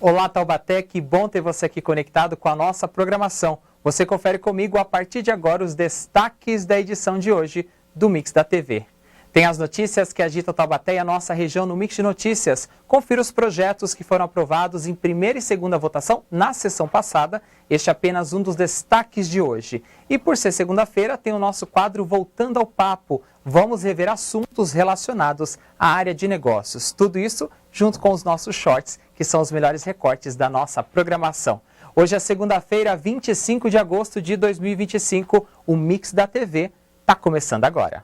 Olá, Taubaté, que bom ter você aqui conectado com a nossa programação. Você confere comigo a partir de agora os destaques da edição de hoje do Mix da TV. Tem as notícias que agitam Taubaté e a nossa região no Mix de Notícias. Confira os projetos que foram aprovados em primeira e segunda votação na sessão passada. Este é apenas um dos destaques de hoje. E por ser segunda-feira, tem o nosso quadro Voltando ao Papo. Vamos rever assuntos relacionados à área de negócios. Tudo isso junto com os nossos shorts, que são os melhores recortes da nossa programação. Hoje é segunda-feira, 25 de agosto de 2025. O Mix da TV está começando agora.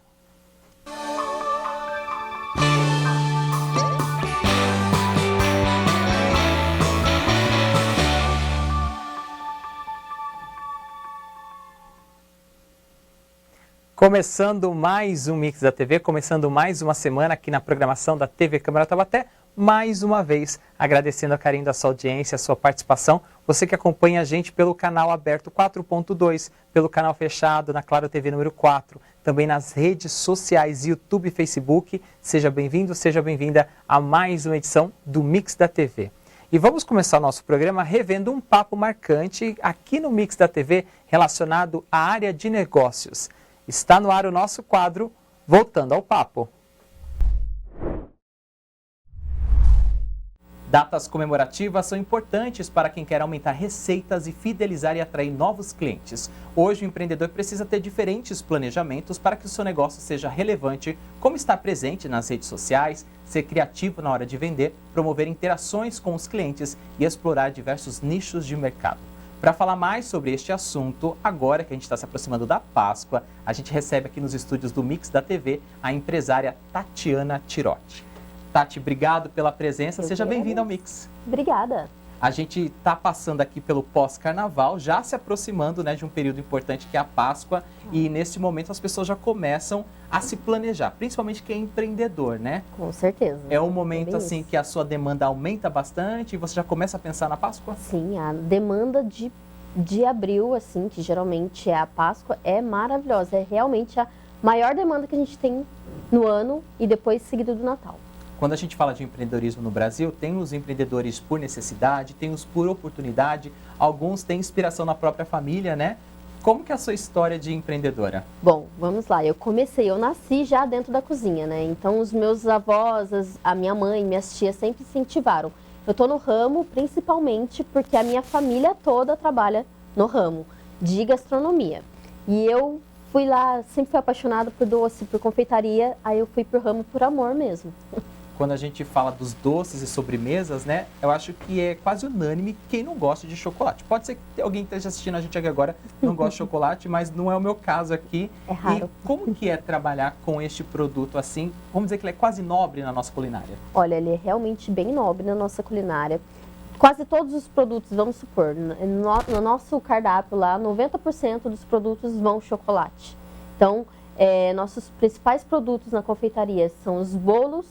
Começando mais um Mix da TV, começando mais uma semana aqui na programação da TV Câmara Taubaté, mais uma vez agradecendo a carinho da sua audiência, a sua participação, você que acompanha a gente pelo canal aberto 4.2, pelo canal fechado na Claro TV número 4, também nas redes sociais YouTube e Facebook, seja bem-vindo, seja bem-vinda a mais uma edição do Mix da TV. E vamos começar o nosso programa revendo um papo marcante aqui no Mix da TV relacionado à área de negócios. Está no ar o nosso quadro Voltando ao Papo. Datas comemorativas são importantes para quem quer aumentar receitas e fidelizar e atrair novos clientes. Hoje o empreendedor precisa ter diferentes planejamentos para que o seu negócio seja relevante, como estar presente nas redes sociais, ser criativo na hora de vender, promover interações com os clientes e explorar diversos nichos de mercado. Para falar mais sobre este assunto, agora que a gente está se aproximando da Páscoa, a gente recebe aqui nos estúdios do Mix da TV a empresária Tatiana Tirotti. Tati, obrigado pela presença, seja bem-vinda ao Mix. Obrigada. A gente está passando aqui pelo pós-carnaval, já se aproximando, né, de um período importante que é a Páscoa, e neste momento as pessoas já começam a se planejar, principalmente quem é empreendedor, né? Com certeza. É um momento assim que a sua demanda aumenta bastante e você já começa a pensar na Páscoa? Sim, a demanda de abril, assim, que geralmente é a Páscoa, é maravilhosa. É realmente a maior demanda que a gente tem no ano e depois seguido do Natal. Quando a gente fala de empreendedorismo no Brasil, tem os empreendedores por necessidade, tem os por oportunidade, alguns têm inspiração na própria família, né? Como que é a sua história de empreendedora? Bom, vamos lá. Eu nasci já dentro da cozinha, né? Então os meus avós, a minha mãe, minhas tias sempre incentivaram. Eu tô no ramo principalmente porque a minha família toda trabalha no ramo de gastronomia. E eu fui lá, sempre fui apaixonada por doce, por confeitaria, aí eu fui pro ramo por amor mesmo. Quando a gente fala dos doces e sobremesas, né, eu acho que é quase unânime quem não gosta de chocolate. Pode ser que alguém esteja assistindo a gente aqui agora não gosta de chocolate, mas não é o meu caso aqui. É raro. E como que é trabalhar com este produto assim? Vamos dizer que ele é quase nobre na nossa culinária. Olha, ele é realmente bem nobre na nossa culinária. Quase todos os produtos, vamos supor, no nosso cardápio lá, 90% dos produtos vão chocolate. Então, nossos principais produtos na confeitaria são os bolos,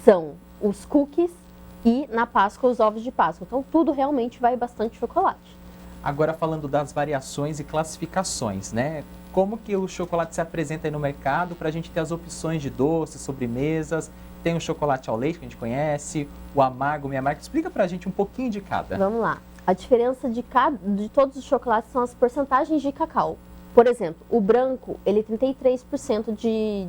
são os cookies e na Páscoa os ovos de Páscoa. Então tudo realmente vai bastante chocolate. Agora falando das variações e classificações, né? Como que o chocolate se apresenta aí no mercado para a gente ter as opções de doces, sobremesas? Tem o chocolate ao leite que a gente conhece, o amargo, meio amargo. Explica para a gente um pouquinho de cada. Vamos lá. A diferença de todos os chocolates são as porcentagens de cacau. Por exemplo, o branco, ele tem 33%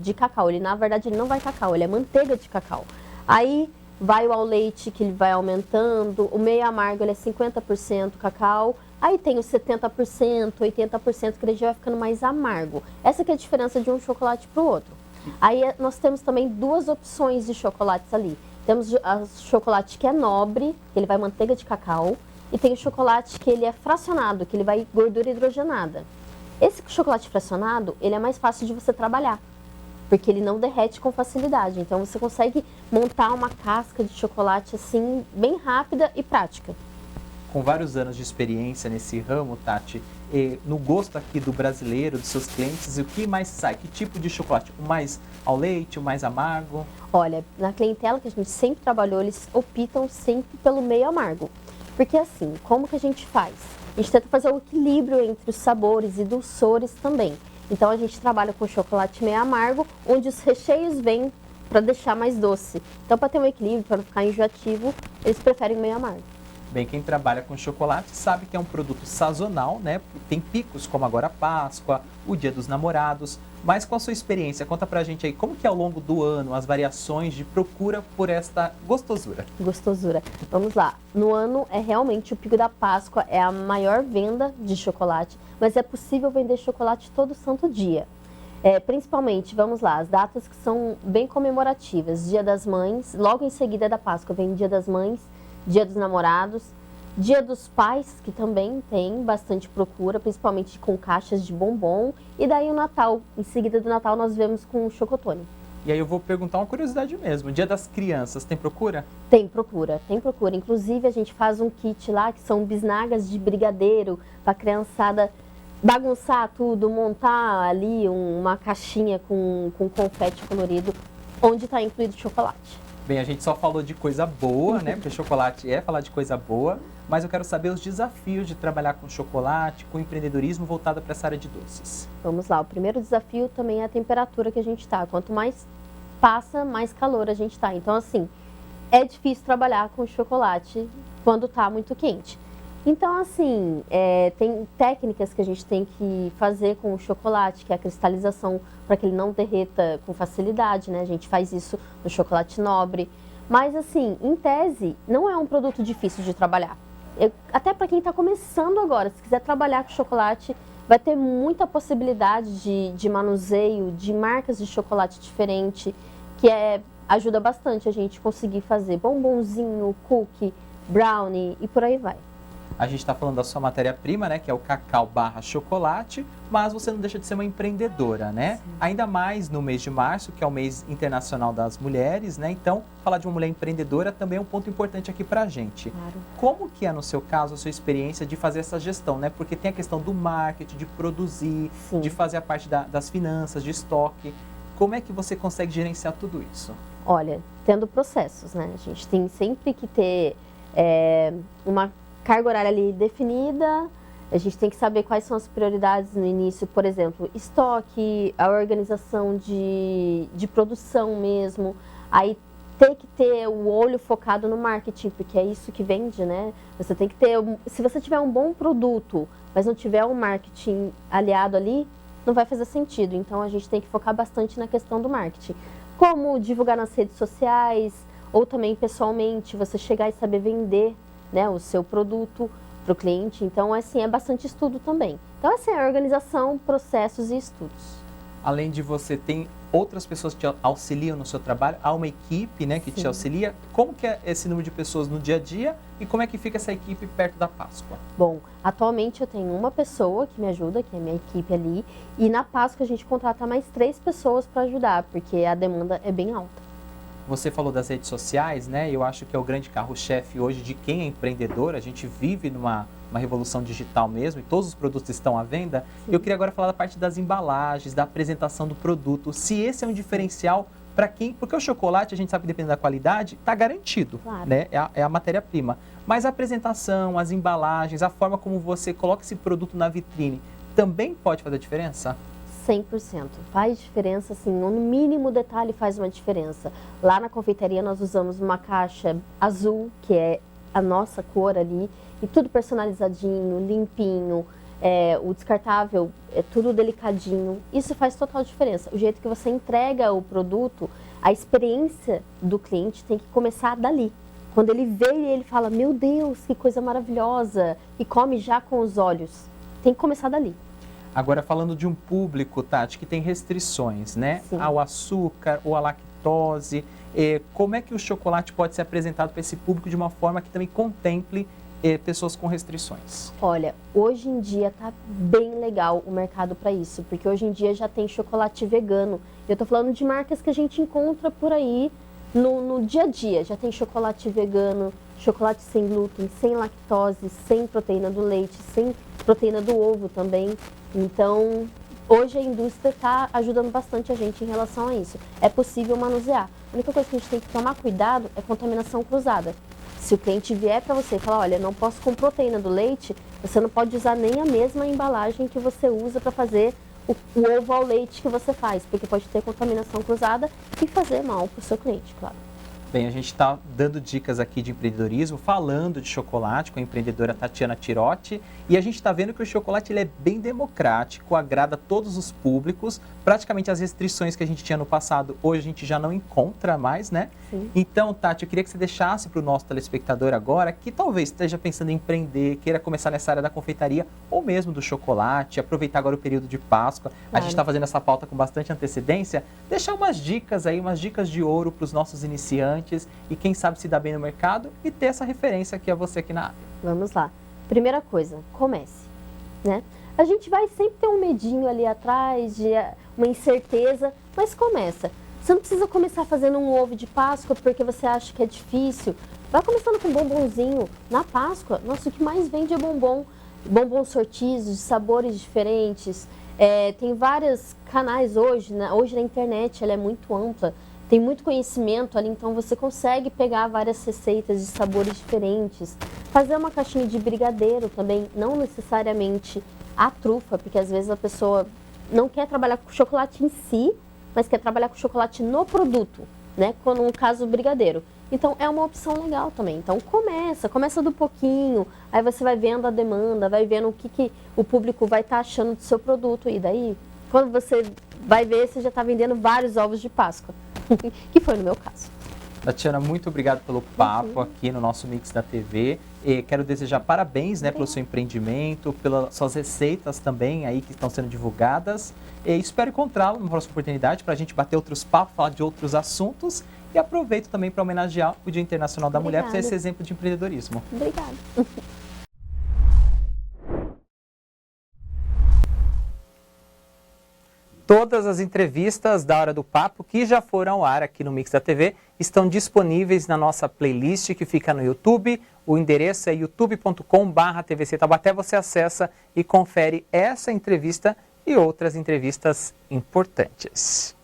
de cacau. Ele, na verdade, ele não vai cacau, ele é manteiga de cacau. Aí vai o ao leite, que ele vai aumentando. O meio amargo, ele é 50% cacau. Aí tem os 70%, 80%, que ele já vai ficando mais amargo. Essa que é a diferença de um chocolate para o outro. Aí nós temos também duas opções de chocolates ali. Temos o chocolate que é nobre, que ele vai manteiga de cacau. E tem o chocolate que ele é fracionado, que ele vai gordura hidrogenada. Esse chocolate fracionado, ele é mais fácil de você trabalhar, porque ele não derrete com facilidade. Então você consegue montar uma casca de chocolate assim, bem rápida e prática. Com vários anos de experiência nesse ramo, Tati, no gosto aqui do brasileiro, dos seus clientes, o que mais sai? Que tipo de chocolate? O mais ao leite, o mais amargo? Olha, na clientela que a gente sempre trabalhou, eles optam sempre pelo meio amargo. Porque assim, como que a gente faz? A gente tenta fazer o equilíbrio entre os sabores e dulçores também. Então a gente trabalha com chocolate meio amargo, onde os recheios vêm para deixar mais doce. Então para ter um equilíbrio, para não ficar enjoativo, eles preferem meio amargo. Bem, quem trabalha com chocolate sabe que é um produto sazonal, né? Tem picos como agora a Páscoa, o Dia dos Namorados. Mas com a sua experiência, conta pra gente aí como que é ao longo do ano as variações de procura por esta gostosura. Gostosura. Vamos lá. No ano é realmente o pico da Páscoa, é a maior venda de chocolate, mas é possível vender chocolate todo santo dia. Principalmente, vamos lá, as datas que são bem comemorativas. Dia das Mães, logo em seguida da Páscoa vem Dia das Mães, Dia dos Namorados, Dia dos Pais, que também tem bastante procura, principalmente com caixas de bombom. E daí o Natal, em seguida do Natal nós vemos com o chocotone. E aí eu vou perguntar uma curiosidade mesmo, Dia das Crianças, tem procura? Tem procura, tem procura. Inclusive a gente faz um kit lá que são bisnagas de brigadeiro para a criançada bagunçar tudo, montar ali uma caixinha com confete colorido, onde está incluído chocolate. Bem, a gente só falou de coisa boa, né? Porque chocolate é falar de coisa boa, mas eu quero saber os desafios de trabalhar com chocolate, com empreendedorismo voltado para essa área de doces. Vamos lá, o primeiro desafio também é a temperatura que a gente está. Quanto mais passa, mais calor a gente está. Então, assim, é difícil trabalhar com chocolate quando está muito quente. Então, assim, tem técnicas que a gente tem que fazer com o chocolate, que é a cristalização, para que ele não derreta com facilidade, né? A gente faz isso no chocolate nobre. Mas, assim, em tese, não é um produto difícil de trabalhar. Até para quem está começando agora, se quiser trabalhar com chocolate, vai ter muita possibilidade de manuseio, de marcas de chocolate diferente, que ajuda bastante a gente conseguir fazer bombonzinho, cookie, brownie e por aí vai. A gente está falando da sua matéria-prima, né, que é o cacau barra chocolate, mas você não deixa de ser uma empreendedora, né? Sim. Ainda mais no mês de março, que é o mês internacional das mulheres, né? Então, falar de uma mulher empreendedora também é um ponto importante aqui pra gente. Claro. Como que é, no seu caso, a sua experiência de fazer essa gestão, né? Porque tem a questão do marketing, de produzir, Sim, de fazer a parte das finanças, de estoque. Como é que você consegue gerenciar tudo isso? Olha, tendo processos, né? A gente tem sempre que ter uma carga horária ali definida, a gente tem que saber quais são as prioridades no início, por exemplo, estoque, a organização de produção mesmo, aí tem que ter o olho focado no marketing, porque é isso que vende, né? Você tem que ter, se você tiver um bom produto, mas não tiver um marketing aliado ali, não vai fazer sentido, então a gente tem que focar bastante na questão do marketing. Como divulgar nas redes sociais, ou também pessoalmente, você chegar e saber vender, né, o seu produto para o cliente. Então, assim, é bastante estudo também. Então, assim, é organização, processos e estudos. Além de você, tem outras pessoas que te auxiliam no seu trabalho? Há uma equipe, né, que Sim. te auxilia? Como que é esse número de pessoas no dia a dia e como é que fica essa equipe perto da Páscoa? Bom, atualmente eu tenho uma pessoa que me ajuda, que é a minha equipe ali, e na Páscoa a gente contrata mais 3 pessoas para ajudar, porque a demanda é bem alta. Você falou das redes sociais, né? Eu acho que é o grande carro-chefe hoje de quem é empreendedor. A gente vive numa revolução digital mesmo e todos os produtos estão à venda. Sim. Eu queria agora falar da parte das embalagens, da apresentação do produto. Se esse é um diferencial para quem... Porque o chocolate, a gente sabe que dependendo da qualidade, está garantido, Claro. né? É a matéria-prima. Mas a apresentação, as embalagens, a forma como você coloca esse produto na vitrine, também pode fazer diferença? 100%. Faz diferença, assim, no mínimo detalhe faz uma diferença. Lá na confeitaria nós usamos uma caixa azul, que é a nossa cor ali, e tudo personalizadinho, limpinho, o descartável é tudo delicadinho. Isso faz total diferença. O jeito que você entrega o produto, a experiência do cliente tem que começar dali. Quando ele vê e ele fala, meu Deus, que coisa maravilhosa, e come já com os olhos. Tem que começar dali. Agora, falando de um público, Tati, que tem restrições, né? Sim. Ao açúcar ou à lactose, como é que o chocolate pode ser apresentado para esse público de uma forma que também contemple pessoas com restrições? Olha, hoje em dia tá bem legal o mercado para isso, porque hoje em dia já tem chocolate vegano. Eu tô falando de marcas que a gente encontra por aí no dia a dia. Já tem chocolate vegano, chocolate sem glúten, sem lactose, sem proteína do leite, sem proteína do ovo também. Então, hoje a indústria está ajudando bastante a gente em relação a isso. É possível manusear. A única coisa que a gente tem que tomar cuidado é contaminação cruzada. Se o cliente vier para você e falar, olha, não posso com proteína do leite, você não pode usar nem a mesma embalagem que você usa para fazer o ovo ao leite que você faz, porque pode ter contaminação cruzada e fazer mal para o seu cliente, claro. Bem, a gente está dando dicas aqui de empreendedorismo, falando de chocolate com a empreendedora Tatiana Tirotti. E a gente está vendo que o chocolate ele é bem democrático, agrada todos os públicos. Praticamente as restrições que a gente tinha no passado, hoje a gente já não encontra mais, né? Sim. Então, Tati, eu queria que você deixasse para o nosso telespectador agora, que talvez esteja pensando em empreender, queira começar nessa área da confeitaria ou mesmo do chocolate, aproveitar agora o período de Páscoa. A gente está fazendo essa pauta com bastante antecedência. Deixar umas dicas aí, umas dicas de ouro para os nossos iniciantes e quem sabe se dá bem no mercado e ter essa referência que é você aqui na área. Vamos lá. Primeira coisa, comece, né? A gente vai sempre ter um medinho ali atrás, de uma incerteza, mas começa. Você não precisa começar fazendo um ovo de Páscoa porque você acha que é difícil. Vai começando com bombonzinho. Na Páscoa, nossa, o que mais vende é bombom. Bombom sortidos, de sabores diferentes. Tem vários canais hoje na internet, ela é muito ampla. Tem muito conhecimento ali, então você consegue pegar várias receitas de sabores diferentes. Fazer uma caixinha de brigadeiro também, não necessariamente a trufa, porque às vezes a pessoa não quer trabalhar com chocolate em si, mas quer trabalhar com chocolate no produto, né? No caso, o brigadeiro. Então, é uma opção legal também. Então, começa do pouquinho, aí você vai vendo a demanda, vai vendo o que o público vai estar achando do seu produto. E daí, quando você vai ver, você já está vendendo vários ovos de Páscoa. Que foi no meu caso. Tatiana, muito obrigado pelo papo aqui no nosso Mix da TV. E quero desejar parabéns, né, pelo seu empreendimento, pelas suas receitas também aí que estão sendo divulgadas. E espero encontrá-lo numa próxima oportunidade para a gente bater outros papos, falar de outros assuntos. E aproveito também para homenagear o Dia Internacional da Mulher, por ser esse exemplo de empreendedorismo. Obrigada. Todas as entrevistas da Hora do Papo que já foram ao ar aqui no Mix da TV estão disponíveis na nossa playlist que fica no YouTube. O endereço é youtube.com/TVC Taubaté. Você acessa e confere essa entrevista e outras entrevistas importantes.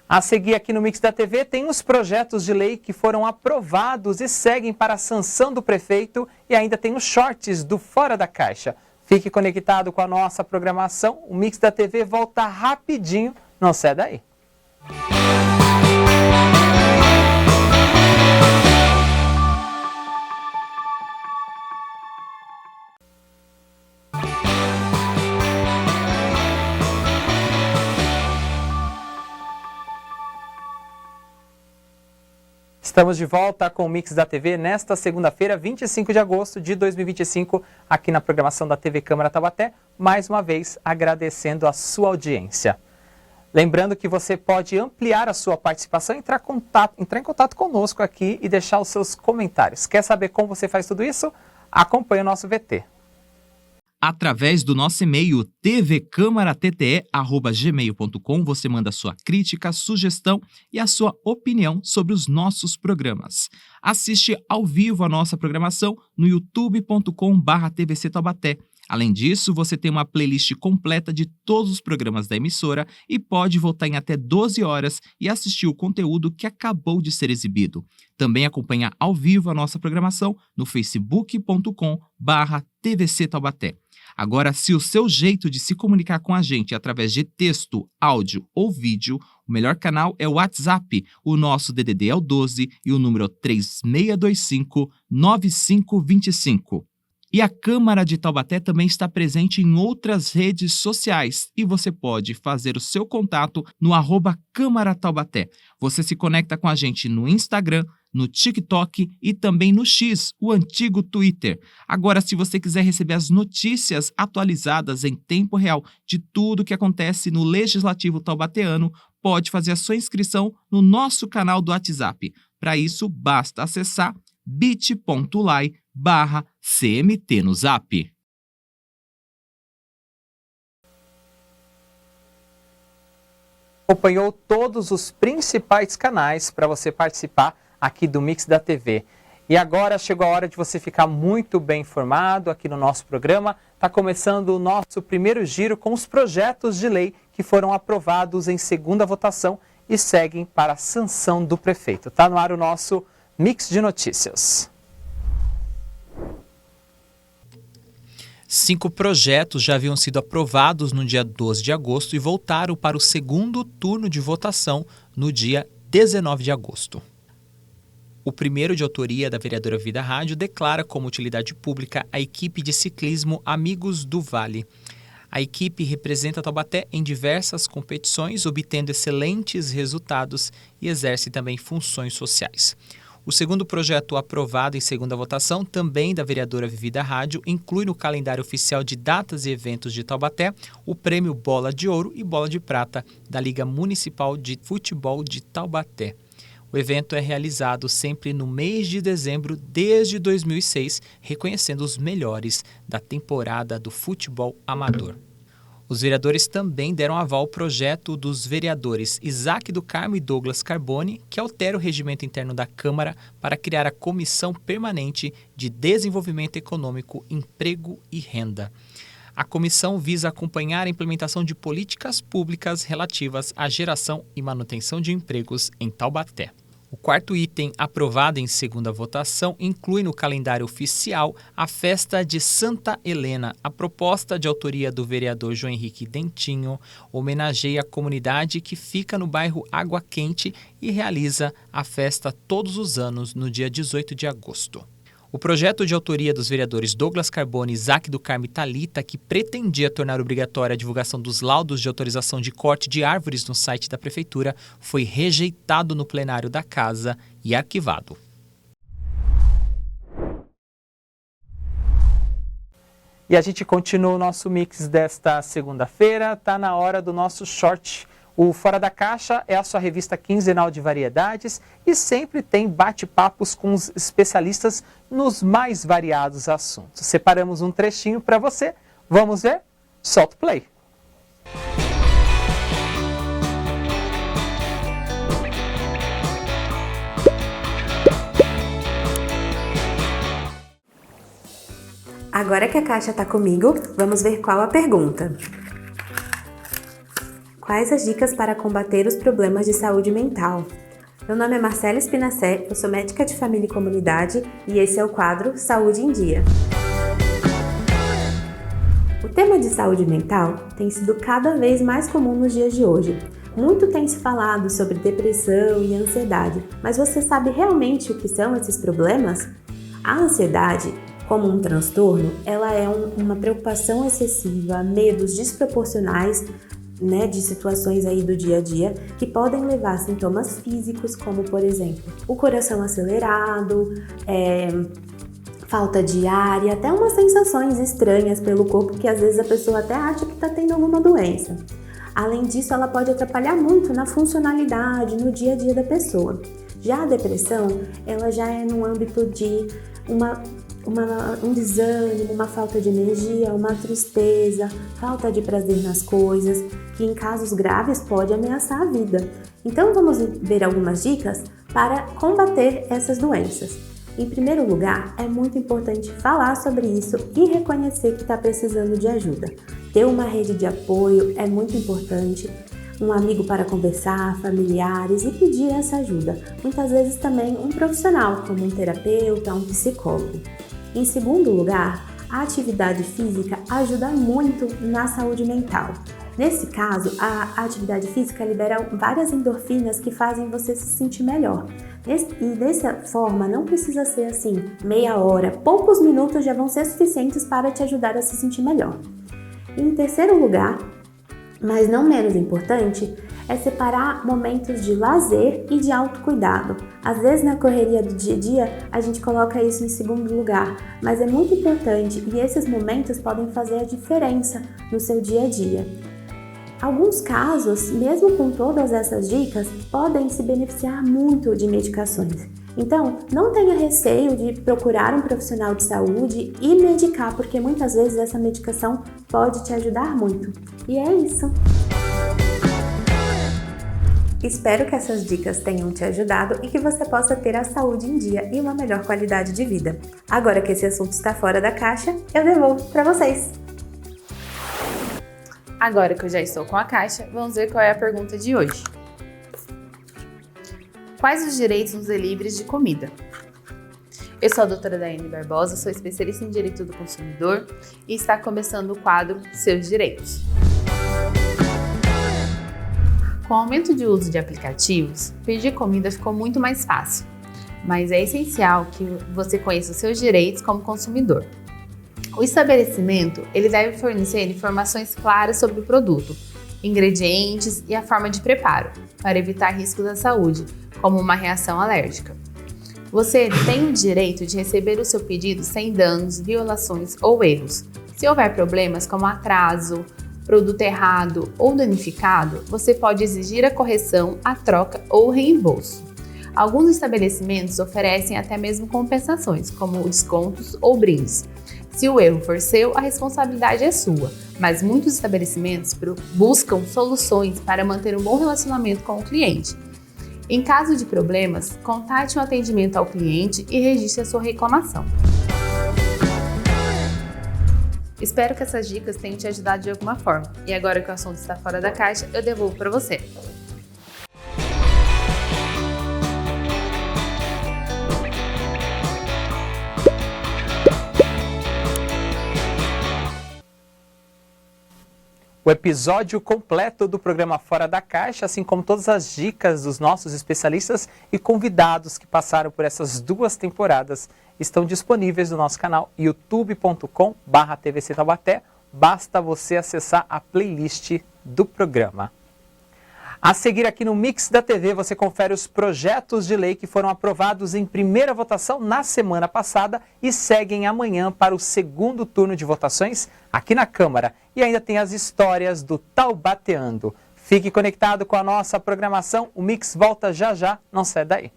A seguir aqui no Mix da TV tem os projetos de lei que foram aprovados e seguem para a sanção do prefeito e ainda tem os shorts do Fora da Caixa. Fique conectado com a nossa programação. O Mix da TV volta rapidinho. Não sai daí. Estamos de volta com o Mix da TV nesta segunda-feira, 25 de agosto de 2025, aqui na programação da TV Câmara Taubaté, mais uma vez agradecendo a sua audiência. Lembrando que você pode ampliar a sua participação, entrar em contato conosco aqui e deixar os seus comentários. Quer saber como você faz tudo isso? Acompanhe o nosso VT. Através do nosso e-mail tvcamaratete@gmail.com você manda sua crítica, sugestão e a sua opinião sobre os nossos programas. Assiste ao vivo a nossa programação no youtube.com/TVC Taubaté. Além disso, você tem uma playlist completa de todos os programas da emissora e pode voltar em até 12 horas e assistir o conteúdo que acabou de ser exibido. Também acompanha ao vivo a nossa programação no facebook.com/TVC Taubaté. Agora, se o seu jeito de se comunicar com a gente é através de texto, áudio ou vídeo, o melhor canal é o WhatsApp. O nosso DDD é o 12 e o número é 3625-9525. E a Câmara de Taubaté também está presente em outras redes sociais e você pode fazer o seu contato no @Câmara Taubaté. Você se conecta com a gente no Instagram, no TikTok e também no X, o antigo Twitter. Agora, se você quiser receber as notícias atualizadas em tempo real de tudo que acontece no Legislativo taubateano, pode fazer a sua inscrição no nosso canal do WhatsApp. Para isso, basta acessar bit.ly/CMT no Zap. Acompanhou todos os principais canais para você participar aqui do Mix da TV. E agora chegou a hora de você ficar muito bem informado aqui no nosso programa. Está começando o nosso primeiro giro com os projetos de lei que foram aprovados em segunda votação e seguem para a sanção do prefeito. Está no ar o nosso Mix de Notícias. 5 projetos já haviam sido aprovados no dia 12 de agosto e voltaram para o segundo turno de votação no dia 19 de agosto. O primeiro, de autoria da vereadora Vida Rádio, declara como utilidade pública a equipe de ciclismo Amigos do Vale. A equipe representa Taubaté em diversas competições, obtendo excelentes resultados e exerce também funções sociais. O segundo projeto aprovado em segunda votação, também da vereadora Vida Rádio, inclui no calendário oficial de datas e eventos de Taubaté o prêmio Bola de Ouro e Bola de Prata da Liga Municipal de Futebol de Taubaté. O evento é realizado sempre no mês de dezembro desde 2006, reconhecendo os melhores da temporada do futebol amador. Os vereadores também deram aval ao projeto dos vereadores Isaac do Carmo e Douglas Carboni, que altera o regimento interno da Câmara para criar a Comissão Permanente de Desenvolvimento Econômico, Emprego e Renda. A comissão visa acompanhar a implementação de políticas públicas relativas à geração e manutenção de empregos em Taubaté. O quarto item, aprovado em segunda votação, inclui no calendário oficial a festa de Santa Helena. A proposta, de autoria do vereador João Henrique Dentinho, homenageia a comunidade que fica no bairro Água Quente e realiza a festa todos os anos no dia 18 de agosto. O projeto, de autoria dos vereadores Douglas Carboni, Isaac do Carmo e Thalita, que pretendia tornar obrigatória a divulgação dos laudos de autorização de corte de árvores no site da Prefeitura, foi rejeitado no plenário da Casa e arquivado. E a gente continua o nosso mix desta segunda-feira. Está na hora do nosso short. O Fora da Caixa é a sua revista quinzenal de variedades e sempre tem bate-papos com os especialistas nos mais variados assuntos. Separamos um trechinho para você. Vamos ver? Solta o play. Agora que a Caixa está comigo, vamos ver qual a pergunta. Quais as dicas para combater os problemas de saúde mental? Meu nome é Marcela Espinacé, eu sou médica de família e comunidade e esse é o quadro Saúde em Dia. O tema de saúde mental tem sido cada vez mais comum nos dias de hoje. Muito tem se falado sobre depressão e ansiedade, mas você sabe realmente o que são esses problemas? A ansiedade, como um transtorno, ela é uma preocupação excessiva, medos desproporcionais, de situações aí do dia a dia que podem levar a sintomas físicos, como por exemplo, o coração acelerado, falta de ar e até umas sensações estranhas pelo corpo que às vezes a pessoa até acha que está tendo alguma doença. Além disso, ela pode atrapalhar muito na funcionalidade, no dia a dia da pessoa. Já a depressão, ela já é no âmbito de um desânimo, uma falta de energia, uma tristeza, falta de prazer nas coisas, que em casos graves pode ameaçar a vida. Então vamos ver algumas dicas para combater essas doenças. Em primeiro lugar, é muito importante falar sobre isso e reconhecer que está precisando de ajuda. Ter uma rede de apoio é muito importante, um amigo para conversar, familiares e pedir essa ajuda. Muitas vezes também um profissional, como um terapeuta, um psicólogo. Em segundo lugar, a atividade física ajuda muito na saúde mental. Nesse caso, a atividade física libera várias endorfinas que fazem você se sentir melhor. E dessa forma, não precisa ser assim, meia hora, poucos minutos já vão ser suficientes para te ajudar a se sentir melhor. E em terceiro lugar, mas não menos importante, é separar momentos de lazer e de autocuidado. Às vezes na correria do dia a dia a gente coloca isso em segundo lugar, mas é muito importante e esses momentos podem fazer a diferença no seu dia a dia. Alguns casos, mesmo com todas essas dicas, podem se beneficiar muito de medicações. Então, não tenha receio de procurar um profissional de saúde e medicar, porque muitas vezes essa medicação pode te ajudar muito. E é isso! Espero que essas dicas tenham te ajudado e que você possa ter a saúde em dia e uma melhor qualidade de vida. Agora que esse assunto está fora da caixa, eu devolvo para vocês! Agora que eu já estou com a caixa, vamos ver qual é a pergunta de hoje. Quais os direitos dos deliveries de comida? Eu sou a doutora Daiane Barbosa, sou especialista em Direito do Consumidor e está começando o quadro Seus Direitos. Com o aumento de uso de aplicativos, pedir comida ficou muito mais fácil. mas é essencial que você conheça os seus direitos como consumidor. O estabelecimento ele deve fornecer informações claras sobre o produto, ingredientes e a forma de preparo, para evitar riscos à saúde, como uma reação alérgica. Você tem o direito de receber o seu pedido sem danos, violações ou erros. Se houver problemas como atraso, produto errado ou danificado, você pode exigir a correção, a troca ou o reembolso. Alguns estabelecimentos oferecem até mesmo compensações, como descontos ou brindes. Se o erro for seu, a responsabilidade é sua, mas muitos estabelecimentos buscam soluções para manter um bom relacionamento com o cliente. Em caso de problemas, contate um atendimento ao cliente e registre a sua reclamação. Espero que essas dicas tenham te ajudado de alguma forma. E agora que o assunto está fora da caixa, eu devolvo para você. O episódio completo do programa Fora da Caixa, assim como todas as dicas dos nossos especialistas e convidados que passaram por essas 2 temporadas, estão disponíveis no nosso canal youtube.com/TVC Taubaté. Basta você acessar a playlist do programa. A seguir aqui no Mix da TV, você confere os projetos de lei que foram aprovados em primeira votação na semana passada e seguem amanhã para o 2º turno de votações aqui na Câmara. E ainda tem as histórias do Taubateando. Fique conectado com a nossa programação. O Mix volta já já, não sai daí.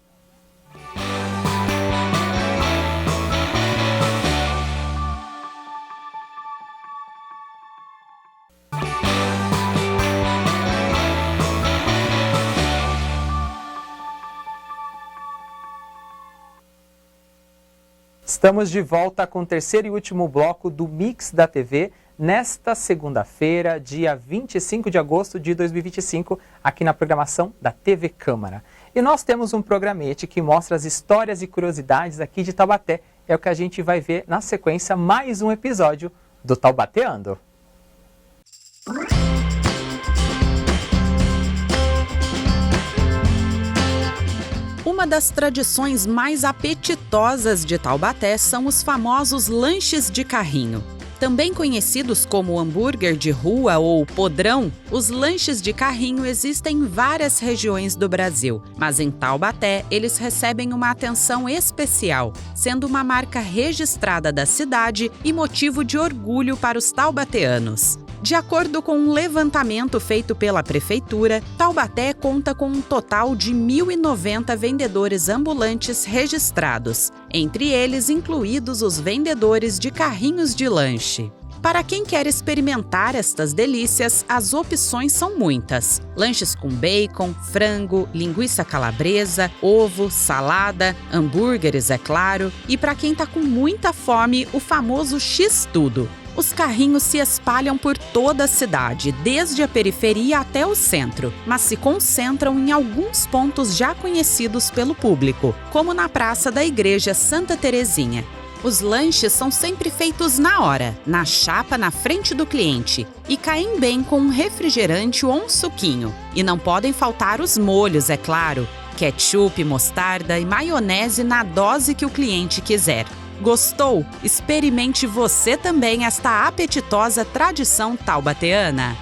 Estamos de volta com o 3º e último bloco do Mix da TV, nesta segunda-feira, dia 25 de agosto de 2025, aqui na programação da TV Câmara. E nós temos um programete que mostra as histórias e curiosidades aqui de Taubaté. É o que a gente vai ver na sequência, mais um episódio do Taubateando. Uma das tradições mais apetitosas de Taubaté são os famosos lanches de carrinho. Também conhecidos como hambúrguer de rua ou podrão, os lanches de carrinho existem em várias regiões do Brasil, mas em Taubaté eles recebem uma atenção especial, sendo uma marca registrada da cidade e motivo de orgulho para os taubateanos. De acordo com um levantamento feito pela Prefeitura, Taubaté conta com um total de 1.090 vendedores ambulantes registrados, entre eles incluídos os vendedores de carrinhos de lanche. Para quem quer experimentar estas delícias, as opções são muitas. Lanches com bacon, frango, linguiça calabresa, ovo, salada, hambúrgueres, é claro, e para quem está com muita fome, o famoso X-Tudo. Os carrinhos se espalham por toda a cidade, desde a periferia até o centro, mas se concentram em alguns pontos já conhecidos pelo público, como na Praça da Igreja Santa Terezinha. Os lanches são sempre feitos na hora, na chapa na frente do cliente, e caem bem com um refrigerante ou um suquinho. E não podem faltar os molhos, é claro, ketchup, mostarda e maionese na dose que o cliente quiser. Gostou? Experimente você também esta apetitosa tradição taubateana.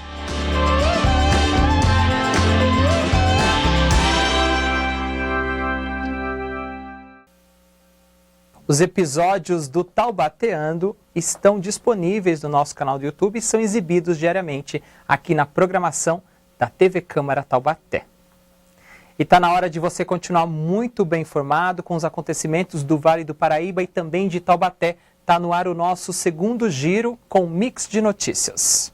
Os episódios do Taubateando estão disponíveis no nosso canal do YouTube e são exibidos diariamente aqui na programação da TV Câmara Taubaté. E está na hora de você continuar muito bem informado com os acontecimentos do Vale do Paraíba e também de Taubaté. Está no ar o nosso 2º giro com Mix de Notícias.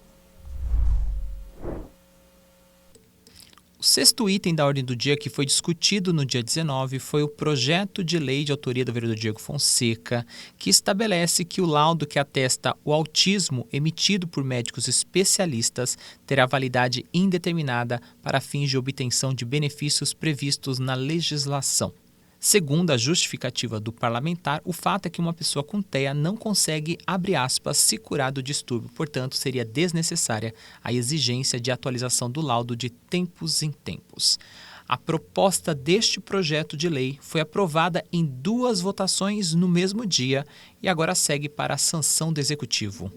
O 6º item da ordem do dia que foi discutido no dia 19 foi o projeto de lei de autoria do vereador Diego Fonseca, que estabelece que o laudo que atesta o autismo emitido por médicos especialistas terá validade indeterminada para fins de obtenção de benefícios previstos na legislação. Segundo a justificativa do parlamentar, o fato é que uma pessoa com TEA não consegue, abre aspas, se curar do distúrbio, portanto, seria desnecessária a exigência de atualização do laudo de tempos em tempos. A proposta deste projeto de lei foi aprovada em 2 votações no mesmo dia e agora segue para a sanção do Executivo.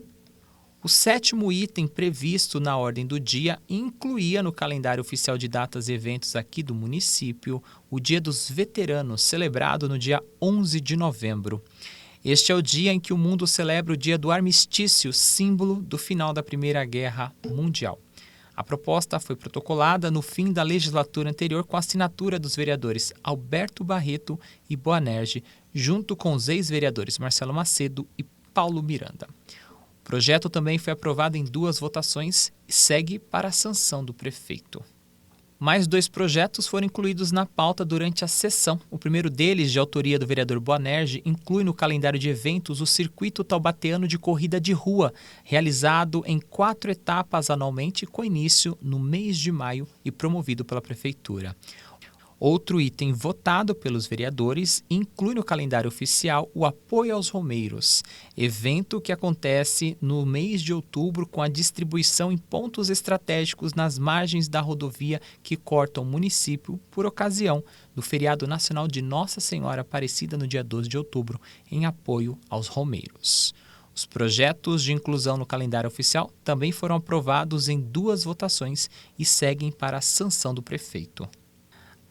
O 7º item previsto na ordem do dia incluía no calendário oficial de datas e eventos aqui do município o Dia dos Veteranos, celebrado no dia 11 de novembro. Este é o dia em que o mundo celebra o Dia do Armistício, símbolo do final da Primeira Guerra Mundial. A proposta foi protocolada no fim da legislatura anterior com a assinatura dos vereadores Alberto Barreto e Boanerges, junto com os ex-vereadores Marcelo Macedo e Paulo Miranda. O projeto também foi aprovado em 2 votações e segue para a sanção do prefeito. Mais 2 projetos foram incluídos na pauta durante a sessão. O primeiro deles, de autoria do vereador Boanerges, inclui no calendário de eventos o Circuito Taubateano de Corrida de Rua, realizado em 4 etapas anualmente, com início no mês de maio e promovido pela Prefeitura. Outro item votado pelos vereadores inclui no calendário oficial o Apoio aos Romeiros, evento que acontece no mês de outubro com a distribuição em pontos estratégicos nas margens da rodovia que cortam o município por ocasião do feriado nacional de Nossa Senhora Aparecida no dia 12 de outubro, em apoio aos romeiros. Os projetos de inclusão no calendário oficial também foram aprovados em 2 votações e seguem para a sanção do prefeito.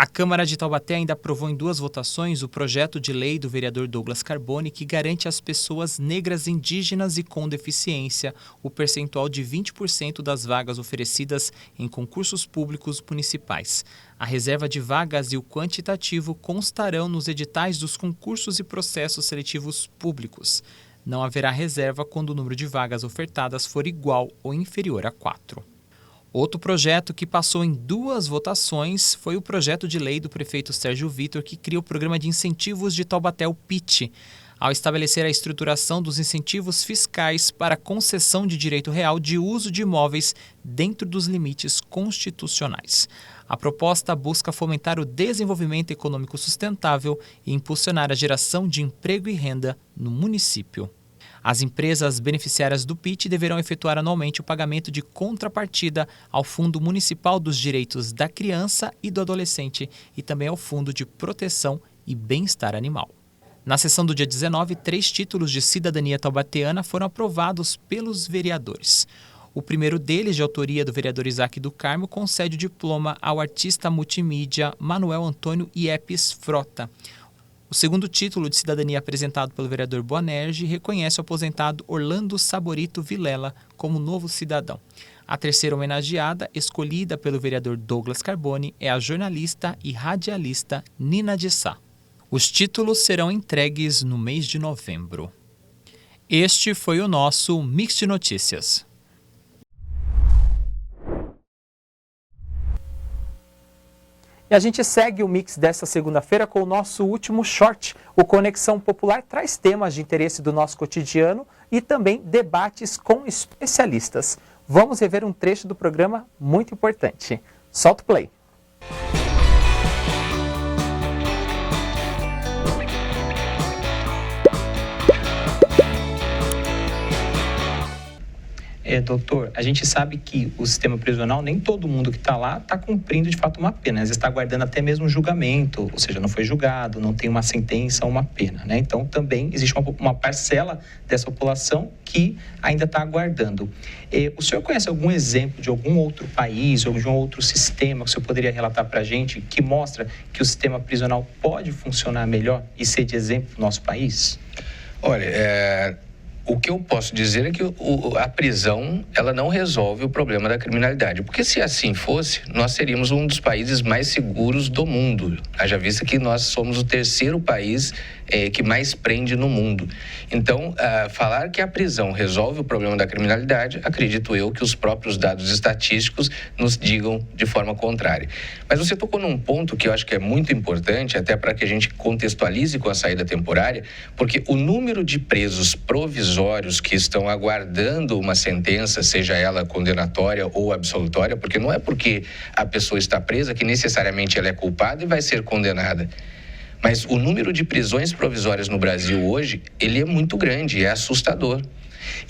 A Câmara de Taubaté ainda aprovou em 2 votações o projeto de lei do vereador Douglas Carboni que garante às pessoas negras, indígenas e com deficiência o percentual de 20% das vagas oferecidas em concursos públicos municipais. A reserva de vagas e o quantitativo constarão nos editais dos concursos e processos seletivos públicos. Não haverá reserva quando o número de vagas ofertadas for igual ou inferior a 4. Outro projeto que passou em 2 votações foi o projeto de lei do prefeito Sérgio Vitor, que cria o Programa de Incentivos de Taubaté, o PIT, ao estabelecer a estruturação dos incentivos fiscais para concessão de direito real de uso de imóveis dentro dos limites constitucionais. A proposta busca fomentar o desenvolvimento econômico sustentável e impulsionar a geração de emprego e renda no município. As empresas beneficiárias do PIT deverão efetuar anualmente o pagamento de contrapartida ao Fundo Municipal dos Direitos da Criança e do Adolescente e também ao Fundo de Proteção e Bem-Estar Animal. Na sessão do dia 19, 3 títulos de cidadania taubateana foram aprovados pelos vereadores. O primeiro deles, de autoria do vereador Isaac do Carmo, concede o diploma ao artista multimídia Manuel Antônio Iepes Frota. O segundo título de cidadania apresentado pelo vereador Boanerges reconhece o aposentado Orlando Saborito Vilela como novo cidadão. A terceira homenageada, escolhida pelo vereador Douglas Carboni, é a jornalista e radialista Nina de Sá. Os títulos serão entregues no mês de novembro. Este foi o nosso Mix de Notícias. E a gente segue o mix desta segunda-feira com o nosso último short. O Conexão Popular traz temas de interesse do nosso cotidiano e também debates com especialistas. Vamos rever um trecho do programa muito importante. Solta o play. Doutor, a gente sabe que o sistema prisional, nem todo mundo que está lá está cumprindo de fato uma pena. Às vezes está aguardando até mesmo um julgamento, ou seja, não foi julgado, não tem uma sentença ou uma pena, né? Então também existe uma parcela dessa população que ainda está aguardando. O senhor conhece algum exemplo de algum outro país ou de um outro sistema que o senhor poderia relatar para a gente que mostra que o sistema prisional pode funcionar melhor e ser de exemplo no nosso país? Olha, o que eu posso dizer é que a prisão, ela não resolve o problema da criminalidade. Porque se assim fosse, nós seríamos um dos países mais seguros do mundo. Haja vista que nós somos o 3º país que mais prende no mundo. Então, falar que a prisão resolve o problema da criminalidade, acredito eu que os próprios dados estatísticos nos digam de forma contrária. Mas você tocou num ponto que eu acho que é muito importante, até para que a gente contextualize com a saída temporária, porque o número de presos provisórios que estão aguardando uma sentença, seja ela condenatória ou absolutória, porque não é porque a pessoa está presa que necessariamente ela é culpada e vai ser condenada. Mas o número de prisões provisórias no Brasil hoje, ele é muito grande, é assustador.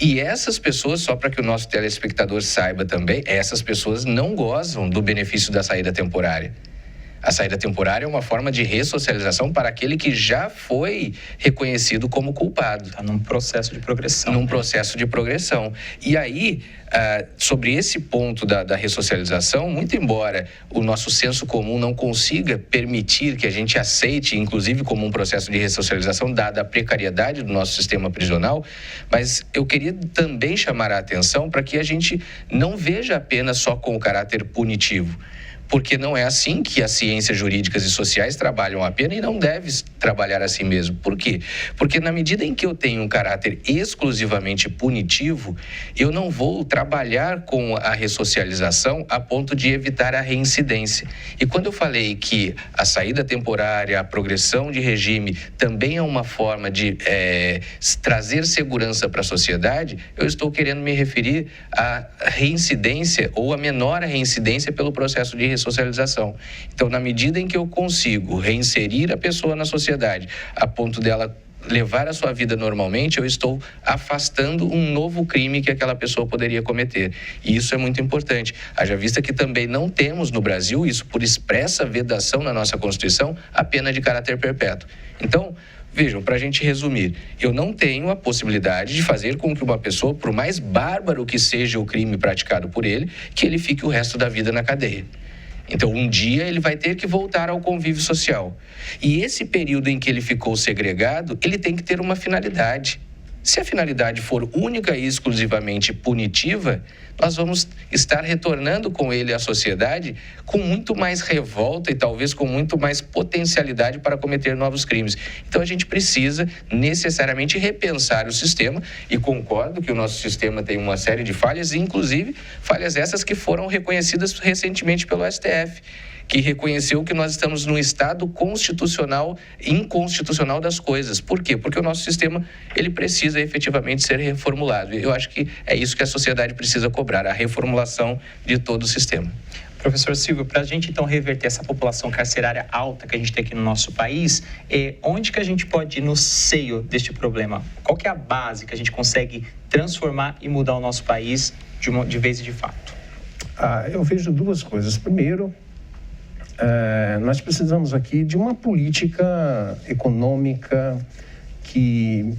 E essas pessoas, só para que o nosso telespectador saiba também, essas pessoas não gozam do benefício da saída temporária. A saída temporária é uma forma de ressocialização para aquele que já foi reconhecido como culpado. Está num processo de progressão. Num processo de progressão. E aí, sobre esse ponto da ressocialização, muito embora o nosso senso comum não consiga permitir que a gente aceite, inclusive como um processo de ressocialização, dada a precariedade do nosso sistema prisional, mas eu queria também chamar a atenção para que a gente não veja apenas só com o caráter punitivo. Porque não é assim que as ciências jurídicas e sociais trabalham a pena e não deve trabalhar assim mesmo. Por quê? Porque na medida em que eu tenho um caráter exclusivamente punitivo, eu não vou trabalhar com a ressocialização a ponto de evitar a reincidência. E quando eu falei que a saída temporária, a progressão de regime também é uma forma de trazer segurança para a sociedade, eu estou querendo me referir à reincidência ou a menor reincidência pelo processo de ressocialização. Então, na medida em que eu consigo reinserir a pessoa na sociedade, a ponto dela levar a sua vida normalmente, eu estou afastando um novo crime que aquela pessoa poderia cometer. E isso é muito importante. Haja vista que também não temos no Brasil, isso por expressa vedação na nossa Constituição, a pena de caráter perpétuo. Então, vejam, para a gente resumir, eu não tenho a possibilidade de fazer com que uma pessoa, por mais bárbaro que seja o crime praticado por ele, que ele fique o resto da vida na cadeia. Então, um dia ele vai ter que voltar ao convívio social. E esse período em que ele ficou segregado, ele tem que ter uma finalidade. Se a finalidade for única e exclusivamente punitiva, nós vamos estar retornando com ele à sociedade com muito mais revolta e talvez com muito mais potencialidade para cometer novos crimes. Então a gente precisa necessariamente repensar o sistema e concordo que o nosso sistema tem uma série de falhas, inclusive falhas essas que foram reconhecidas recentemente pelo STF, que reconheceu que nós estamos num estado constitucional, inconstitucional das coisas. Por quê? Porque o nosso sistema, ele precisa efetivamente ser reformulado. Eu acho que é isso que a sociedade precisa cobrar, a reformulação de todo o sistema. Professor Silvio, para a gente então reverter essa população carcerária alta que a gente tem aqui no nosso país, onde que a gente pode ir no seio deste problema? Qual que é a base que a gente consegue transformar e mudar o nosso país de vez e de fato? Eu vejo duas coisas. Primeiro, nós precisamos aqui de uma política econômica que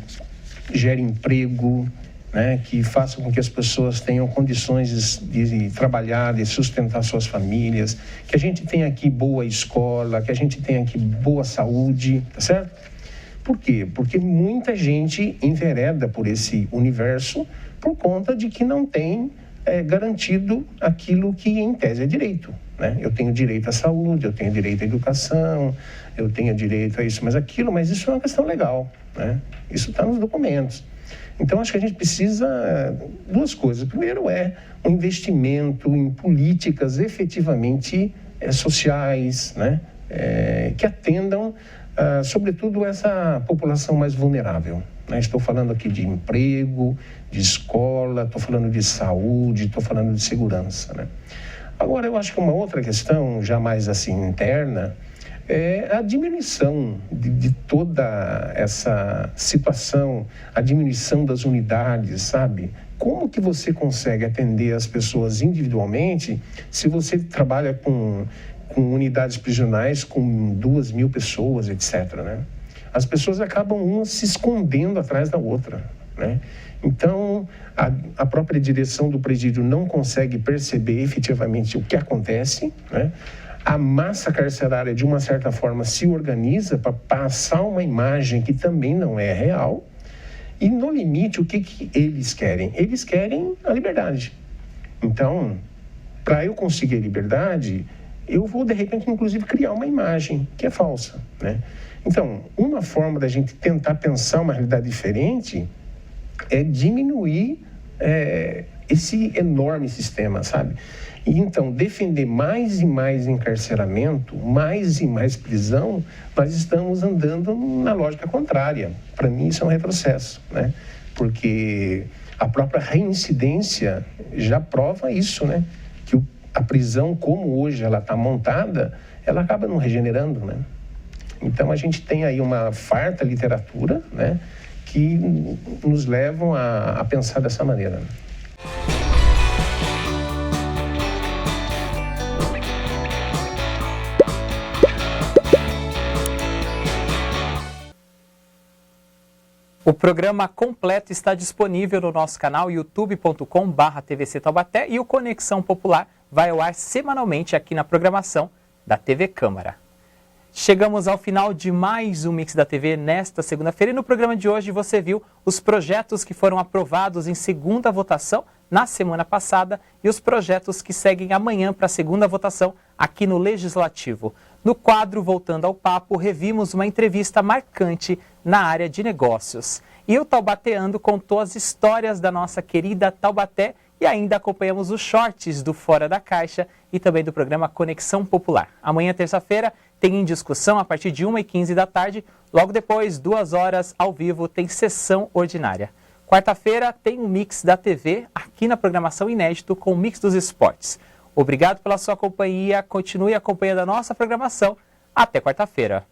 gere emprego, né, que faça com que as pessoas tenham condições de trabalhar, de sustentar suas famílias, que a gente tenha aqui boa escola, que a gente tenha aqui boa saúde, tá certo? Por quê? Porque muita gente envereda por esse universo por conta de que não tem garantido aquilo que em tese é direito. Né? Eu tenho direito à saúde, eu tenho direito à educação, eu tenho direito a isso, mas isso é uma questão legal, né? Isso está nos documentos. Então, acho que a gente precisa duas coisas. Primeiro um investimento em políticas efetivamente sociais, né? Que atendam, sobretudo, essa população mais vulnerável. Né? Estou falando aqui de emprego, de escola, estou falando de saúde, estou falando de segurança, né? Agora, eu acho que uma outra questão, já mais assim interna, é a diminuição de toda essa situação, a diminuição das unidades, sabe? Como que você consegue atender as pessoas individualmente se você trabalha com unidades prisionais com 2.000 pessoas, etc., né? As pessoas acabam uma se escondendo atrás da outra, né? Então, a própria direção do presídio não consegue perceber efetivamente o que acontece, né? A massa carcerária, de uma certa forma, se organiza para passar uma imagem que também não é real. E, no limite, o que eles querem? Eles querem a liberdade. Então, para eu conseguir a liberdade, eu vou, de repente, inclusive, criar uma imagem que é falsa, né? Então, uma forma da gente tentar pensar uma realidade diferente é diminuir esse enorme sistema, sabe? E então, defender mais e mais encarceramento, mais e mais prisão, nós estamos andando na lógica contrária. Para mim, isso é um retrocesso, né? Porque a própria reincidência já prova isso, né? Que a prisão, como hoje ela está montada, ela acaba não regenerando, né? Então, a gente tem aí uma farta literatura, né? Que nos levam a pensar dessa maneira. O programa completo está disponível no nosso canal youtube.com/TVC Taubaté e o Conexão Popular vai ao ar semanalmente aqui na programação da TV Câmara. Chegamos ao final de mais um Mix da TV nesta segunda-feira e no programa de hoje você viu os projetos que foram aprovados em segunda votação na semana passada e os projetos que seguem amanhã para a segunda votação aqui no Legislativo. No quadro Voltando ao Papo, revimos uma entrevista marcante na área de negócios. E o Taubateando contou as histórias da nossa querida Taubaté e ainda acompanhamos os shorts do Fora da Caixa e também do programa Conexão Popular. Amanhã, terça-feira, tem Em Discussão a partir de 1h15 da tarde. Logo depois, 2 horas ao vivo, tem Sessão Ordinária. Quarta-feira tem o Mix da TV aqui na programação inédito com o Mix dos Esportes. Obrigado pela sua companhia, continue acompanhando a nossa programação. Até quarta-feira.